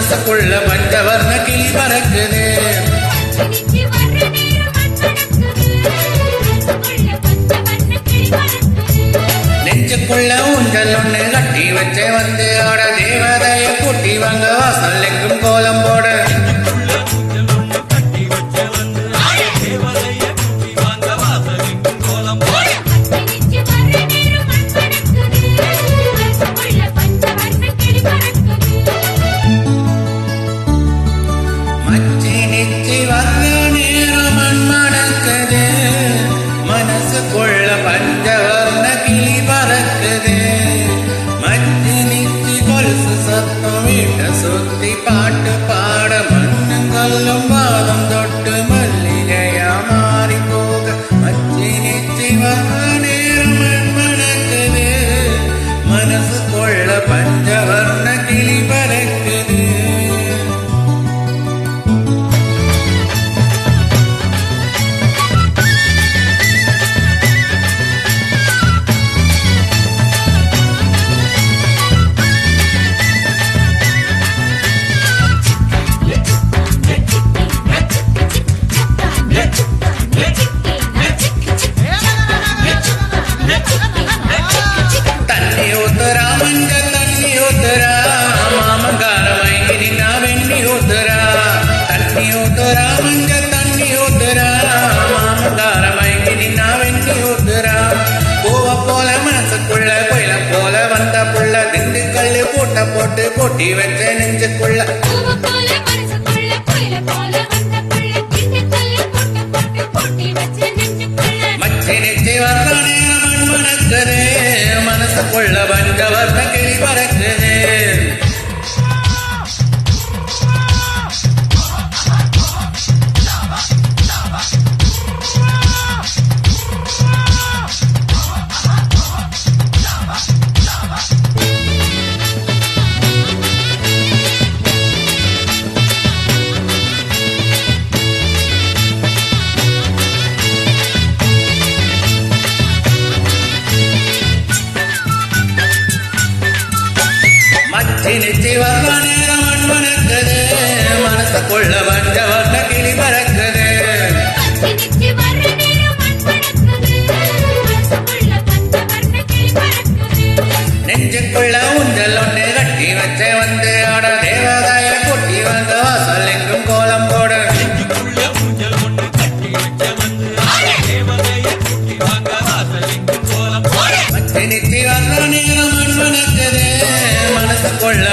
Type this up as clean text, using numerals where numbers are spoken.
மனசுக்குள்ள பஞ்சவர்ண கிளி பறக்குது. நெஞ்சுக்குள்ள ஊஞ்சல் ஒண்ணு கட்டி வச்ச வந்து ஆட தேவதைய கூட்டி வாங்க வாசல் எங்கும் கோலம் போட. மச்சி நிச்சி வர்ற நேரம் மண் மணக்குது, மனசுக்குள்ள பஞ்சவர்ண கிளி பறக்குது. மச்சி நிச்சி கொலுசு சத்தம் வீட்டை சுத்தி பாட்டு பாட மண்ணும் கல்லும் பாதம் தொட்டு மல்லிகையா மாறி போக. மச்சி நிச்சி வர்ற நேரம் மண் மணக்குது, மனசுக்குள்ள பஞ்சவர்ண கிளி பறக்குது. தண்ணி ஊத்துரா மஞ்சள் தண்ணி ஊத்துரா, மாமங்கார மைனி நான் வெண்ணி ஊத்துரா. தண்ணி ஊத்துரா மஞ்சள் தண்ணி ஊத்துரா, மாமங்கார மைனி நான் வெண்ணி ஊத்துரா. பூவ போல மனசுக்குள்ள கோயில போல வந்த புள்ள, திண்டுக்கல்லு பூட்ட போட்டு பூட்டி வச்ச நெஞ்சுக்குள்ள. மச்சி நிச்சி வர்ற நேரம் மண் மணக்குது, மனசுக்குள்ள பஞ்சவர்ண கிளி பறக்குது. மச்சி நிச்சி வர்ற நேரம் மண் மணக்குது, மனசுக்குள்ள பஞ்சவர்ண கிளி பறக்குது. நெஞ்சுக்குள்ள ஊஞ்சல் ஒண்ணு கட்டி வச்ச வந்து ஆட தேவதாய கூட்டி வந்த வாசல் எங்கும் கோலம் போட. மச்சி நிச்சி வர்ற நேரம் மண் மணக்குது, மனசுக்குள்ள